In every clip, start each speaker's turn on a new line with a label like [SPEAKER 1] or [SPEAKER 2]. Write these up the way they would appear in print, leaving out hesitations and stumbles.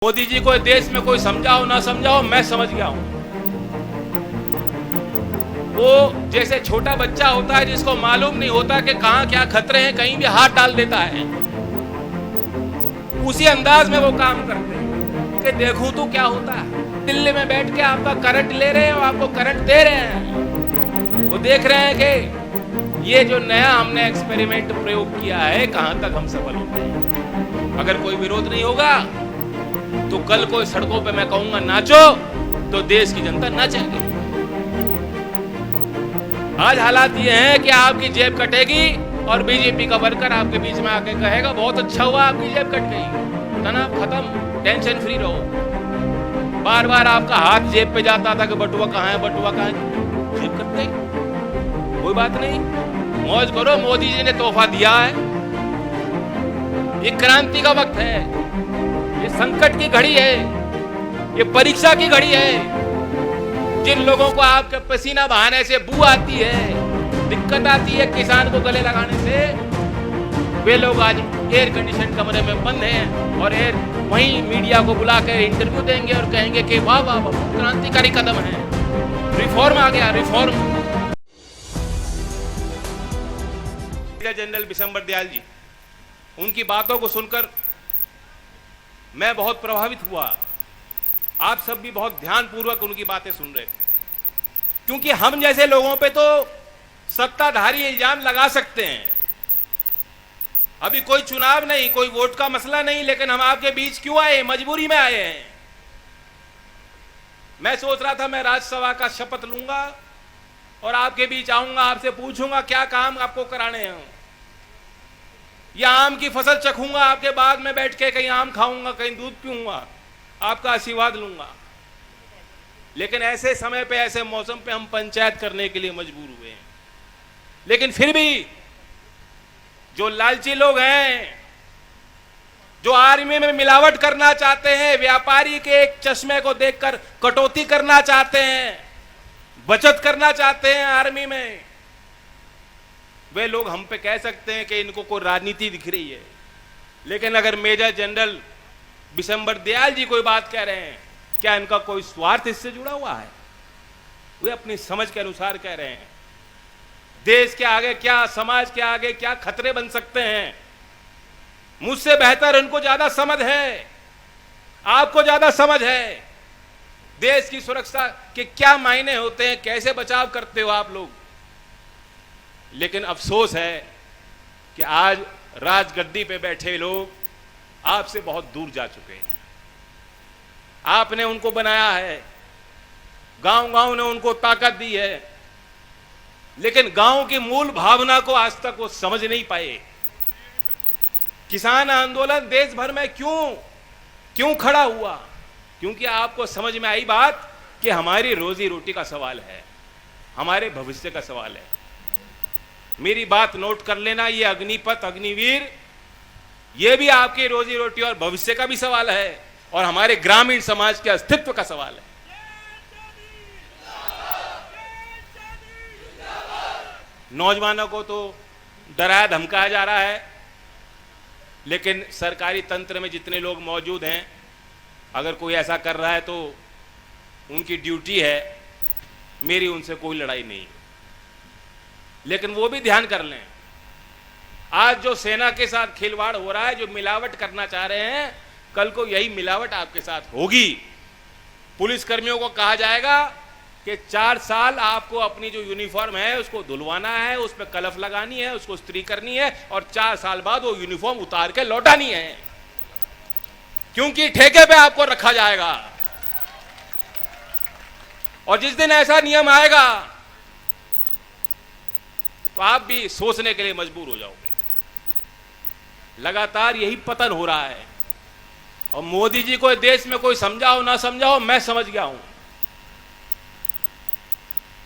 [SPEAKER 1] मोदी जी को देश में कोई समझाओ ना समझाओ, मैं समझ गया हूं। वो जैसे छोटा बच्चा होता है जिसको मालूम नहीं होता कि कहां क्या खतरे हैं, कहीं भी हाथ डाल देता है, उसी अंदाज में वो काम करते हैं कि देखूं तो क्या होता है। दिल्ली में बैठ के आपका करंट ले रहे हैं और आपको करंट दे रहे हैं। वो देख रहे हैं कि ये जो नया हमने एक्सपेरिमेंट प्रयोग किया है कहां तक हम सफल होते हैं। अगर कोई विरोध नहीं होगा तो कल को सड़कों पे मैं कहूंगा नाचो तो देश की जनता नाचेगी। आज हालात ये हैं कि आपकी जेब कटेगी और बीजेपी का वर्कर आपके बीच में आके कहेगा बहुत अच्छा हुआ आपकी जेब कट गई, तनाव खत्म, टेंशन फ्री रहो। बार बार आपका हाथ जेब पे जाता था कि बटुआ कहाँ है, बटुआ कहाँ है, जेब कट गई, कोई बात नहीं, मौज करो, मोदी जी ने तोहफा दिया है। ये क्रांति का वक्त है, ये संकट की घड़ी है, ये परीक्षा की घड़ी है। जिन लोगों को आपके पसीना बहाने से बू आती है, दिक्कत आती है किसान को गले लगाने से, वे लोग आज एयर कंडीशन कमरे में बंद हैं और वहीं मीडिया को बुलाकर इंटरव्यू देंगे और कहेंगे कि वाह वाह वाह क्रांतिकारी कदम है, रिफॉर्म आ गया, रिफॉर्म। जनरल बिशंबर दयाल जी, उनकी बातों को सुनकर मैं बहुत प्रभावित हुआ। आप सब भी बहुत ध्यानपूर्वक उनकी बातें सुन रहे थे, क्योंकि हम जैसे लोगों पे तो सत्ताधारी इल्जाम लगा सकते हैं। अभी कोई चुनाव नहीं, कोई वोट का मसला नहीं, लेकिन हम आपके बीच क्यों आए? मजबूरी में आए हैं। मैं सोच रहा था मैं राज्यसभा का शपथ लूंगा और आपके बीच आऊंगा, आपसे पूछूंगा क्या काम आपको कराने हैं, या आम की फसल चखूंगा आपके बाग में बैठ के, कहीं आम खाऊंगा, कहीं दूध पीऊंगा, आपका आशीर्वाद लूंगा। लेकिन ऐसे समय पे, ऐसे मौसम पे हम पंचायत करने के लिए मजबूर हुए हैं। लेकिन फिर भी जो लालची लोग हैं, जो आर्मी में मिलावट करना चाहते हैं, व्यापारी के एक चश्मे को देखकर कटौती करना चाहते हैं, बचत करना चाहते हैं आर्मी में, वे लोग हम पे कह सकते हैं कि इनको कोई राजनीति दिख रही है। लेकिन अगर मेजर जनरल बिशंबर दयाल जी कोई बात कह रहे हैं, क्या इनका कोई स्वार्थ इससे जुड़ा हुआ है? वे अपनी समझ के अनुसार कह रहे हैं। देश के आगे क्या, समाज के आगे क्या खतरे बन सकते हैं, मुझसे बेहतर उनको ज्यादा समझ है, आपको ज्यादा समझ है। देश की सुरक्षा के क्या मायने होते हैं, कैसे बचाव करते हो आप लोग। लेकिन अफसोस है कि आज राजगद्दी पे बैठे लोग आपसे बहुत दूर जा चुके हैं। आपने उनको बनाया है, गांव-गांव ने उनको ताकत दी है, लेकिन गांव की मूल भावना को आज तक वो समझ नहीं पाए। किसान आंदोलन देश भर में क्यों खड़ा हुआ? क्योंकि आपको समझ में आई बात कि हमारी रोजी रोटी का सवाल है, हमारे भविष्य का सवाल है। मेरी बात नोट कर लेना, ये अग्निपथ, अग्निवीर, ये भी आपकी रोजी रोटी और भविष्य का भी सवाल है और हमारे ग्रामीण समाज के अस्तित्व का सवाल है। नौजवानों को तो डराया धमकाया जा रहा है, लेकिन सरकारी तंत्र में जितने लोग मौजूद हैं, अगर कोई ऐसा कर रहा है तो उनकी ड्यूटी है, मेरी उनसे कोई लड़ाई नहीं। लेकिन वो भी ध्यान कर लें, आज जो सेना के साथ खिलवाड़ हो रहा है, जो मिलावट करना चाह रहे हैं, कल को यही मिलावट आपके साथ होगी। पुलिस कर्मियों को कहा जाएगा कि 4 साल आपको अपनी जो यूनिफॉर्म है उसको धुलवाना है, उस पर कलफ लगानी है, उसको इस्त्री करनी है और 4 साल बाद वो यूनिफॉर्म उतार के लौटानी है, क्योंकि ठेके पे आपको रखा जाएगा। और जिस दिन ऐसा नियम आएगा तो आप भी सोचने के लिए मजबूर हो जाओगे। लगातार यही पतन हो रहा है और मोदी जी को देश में कोई समझाओ ना समझाओ, मैं समझ गया हूं।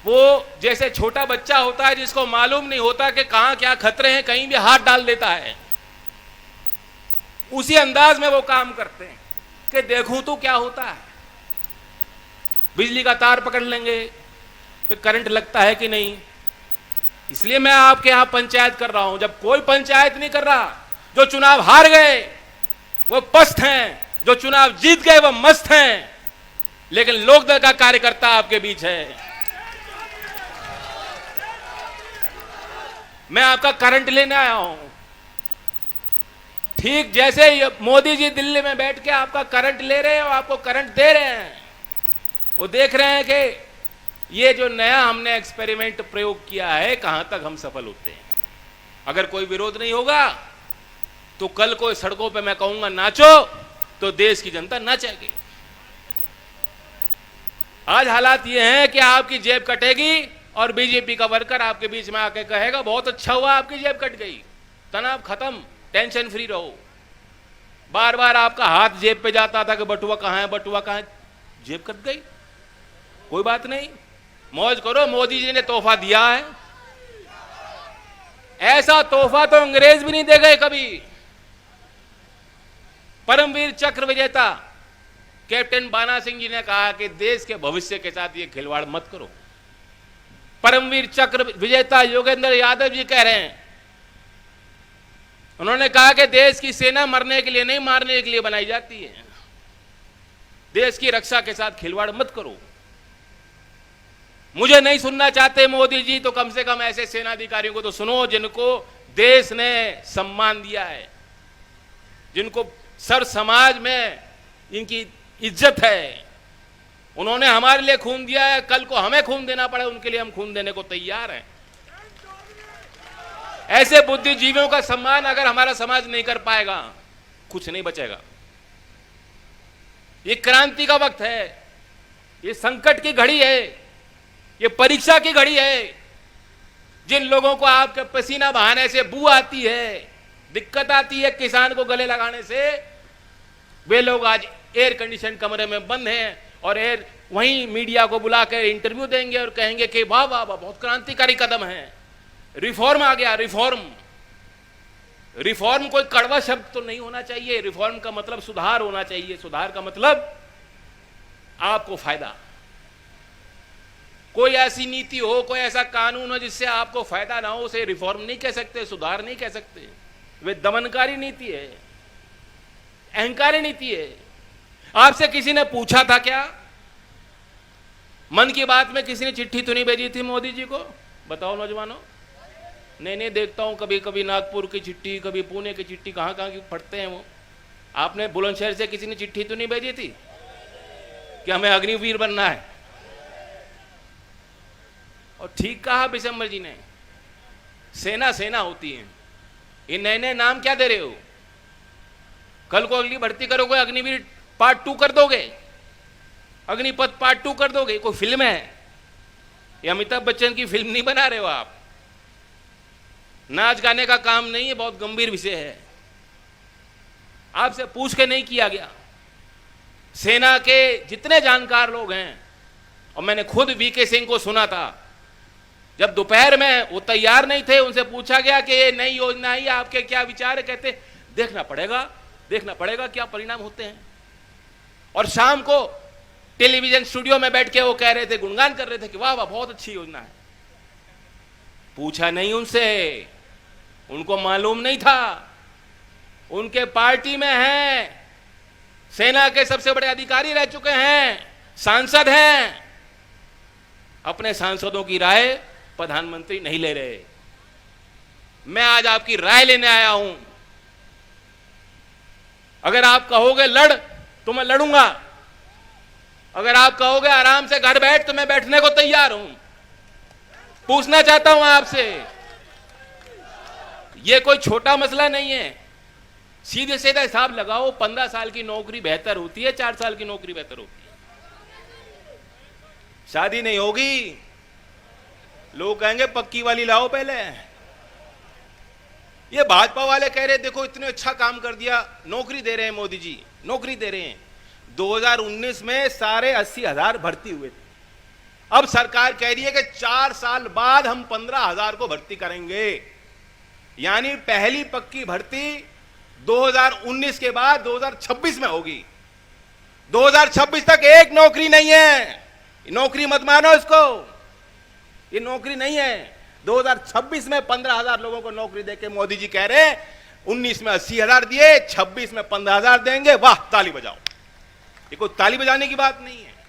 [SPEAKER 1] वो जैसे छोटा बच्चा होता है जिसको मालूम नहीं होता कि कहां क्या खतरे हैं, कहीं भी हाथ डाल देता है, उसी अंदाज में वो काम करते हैं कि देखूं तो क्या होता है। बिजली का तार पकड़ लेंगे कि करंट लगता है कि नहीं। इसलिए मैं आपके यहां पंचायत कर रहा हूं। जब कोई पंचायत नहीं कर रहा, जो चुनाव हार गए वो पस्त हैं, जो चुनाव जीत गए वो मस्त हैं, लेकिन लोकदल का कार्यकर्ता आपके बीच है। मैं आपका करंट लेने आया हूं। ठीक जैसे मोदी जी दिल्ली में बैठ के आपका करंट ले रहे हैं और आपको करंट दे रहे हैं, वो देख रहे हैं कि ये जो नया हमने एक्सपेरिमेंट प्रयोग किया है कहां तक हम सफल होते हैं। अगर कोई विरोध नहीं होगा तो कल को सड़कों पे मैं कहूंगा नाचो, तो देश की जनता नाचेगी। आज हालात ये हैं कि आपकी जेब कटेगी और बीजेपी का वर्कर आपके बीच में आके कहेगा बहुत अच्छा हुआ आपकी जेब कट गई, तनाव खत्म, टेंशन फ्री रहो। बार बार आपका हाथ जेब पे जाता था कि बटुआ कहां है, बटुआ कहां है, जेब कट गई, कोई बात नहीं, मौज करो, मोदी जी ने तोहफा दिया है। ऐसा तोहफा तो अंग्रेज भी नहीं दे गए कभी। परमवीर चक्र विजेता कैप्टन बाना सिंह जी ने कहा कि देश के भविष्य के साथ ये खिलवाड़ मत करो। परमवीर चक्र विजेता योगेंद्र यादव जी कह रहे हैं, उन्होंने कहा कि देश की सेना मरने के लिए नहीं, मारने के लिए बनाई जाती है। देश की रक्षा के साथ खिलवाड़ मत करो। मुझे नहीं सुनना चाहते मोदी जी, तो कम से कम ऐसे सेनाधिकारियों को तो सुनो जिनको देश ने सम्मान दिया है, जिनको सर समाज में इनकी इज्जत है। उन्होंने हमारे लिए खून दिया है, कल को हमें खून देना पड़े उनके लिए हम खून देने को तैयार हैं। ऐसे बुद्धिजीवियों का सम्मान अगर हमारा समाज नहीं कर पाएगा, कुछ नहीं बचेगा। ये क्रांति का वक्त है, ये संकट की घड़ी है, ये परीक्षा की घड़ी है। जिन लोगों को आपके पसीना बहाने से बू आती है, दिक्कत आती है किसान को गले लगाने से, वे लोग आज एयर कंडीशन कमरे में बंद हैं और वहीं मीडिया को बुलाकर इंटरव्यू देंगे और कहेंगे कि वाह वाह वाह बहुत क्रांतिकारी कदम है, रिफॉर्म आ गया। रिफॉर्म कोई कड़वा शब्द तो नहीं होना चाहिए। रिफॉर्म का मतलब सुधार होना चाहिए। सुधार का मतलब आपको फायदा। कोई ऐसी नीति हो, कोई ऐसा कानून हो जिससे आपको फायदा ना हो, उसे रिफॉर्म नहीं कह सकते, सुधार नहीं कह सकते। वे दमनकारी नीति है, अहंकारी नीति है। आपसे किसी ने पूछा था क्या? मन की बात में किसी ने चिट्ठी तो नहीं भेजी थी मोदी जी को? बताओ नौजवानों। नहीं, देखता हूं कभी कभी नागपुर की चिट्ठी, कभी पुणे की चिट्ठी, कहां कहां की पढ़ते हैं वो। आपने बुलंदशहर से किसी ने चिट्ठी तो नहीं भेजी थी कि हमें अग्निवीर बनना है? और ठीक कहा बिशंबर जी ने, सेना सेना होती है। ये नए नए नाम क्या दे रहे हो? कल को अगली भर्ती करोगे, अग्निवीर पार्ट 2 कर दोगे, अग्निपथ पार्ट 2 कर दोगे। कोई फिल्म है? ये अमिताभ बच्चन की फिल्म नहीं बना रहे हो आप। नाच गाने का काम नहीं है, बहुत गंभीर विषय है। आपसे पूछ के नहीं किया गया। सेना के जितने जानकार लोग हैं, और मैंने खुद वीके सिंह को सुना था जब दोपहर में वो तैयार नहीं थे, उनसे पूछा गया कि ये नई योजना है, आपके क्या विचार है? कहते देखना पड़ेगा क्या परिणाम होते हैं। और शाम को टेलीविजन स्टूडियो में बैठ के वो कह रहे थे, गुणगान कर रहे थे कि वाह वाह बहुत अच्छी योजना है। पूछा नहीं उनसे, उनको मालूम नहीं था। उनके पार्टी में हैं, सेना के सबसे बड़े अधिकारी रह चुके हैं, सांसद हैं। अपने सांसदों की राय प्रधानमंत्री नहीं ले रहे। मैं आज आपकी राय लेने आया हूं। अगर आप कहोगे लड़ तो मैं लड़ूंगा, अगर आप कहोगे आराम से घर बैठ तो मैं बैठने को तैयार हूं। पूछना चाहता हूं आपसे, यह कोई छोटा मसला नहीं है। सीधे सीधा हिसाब लगाओ, 15 साल की नौकरी बेहतर होती है, 4 साल की नौकरी बेहतर होती है। शादी नहीं होगी, लोग कहेंगे पक्की वाली लाओ पहले। ये भाजपा वाले कह रहे देखो इतने अच्छा काम कर दिया, नौकरी दे रहे हैं मोदी जी, नौकरी दे रहे हैं। 2019 में सारे 80,000 भर्ती हुए थे। अब सरकार कह रही है कि 4 साल बाद हम 15,000 को भर्ती करेंगे। यानी पहली पक्की भर्ती 2019 के बाद 2026 में होगी। 2026 तक एक नौकरी नहीं है। नौकरी मत मानो इसको, ये नौकरी नहीं है। 2026 में 15,000 लोगों को नौकरी देके मोदी जी कह रहे हैं
[SPEAKER 2] 19 में 80,000 दिए, 26 में 15,000 देंगे, वाह ताली बजाओ। ये कोई ताली बजाने की बात नहीं है।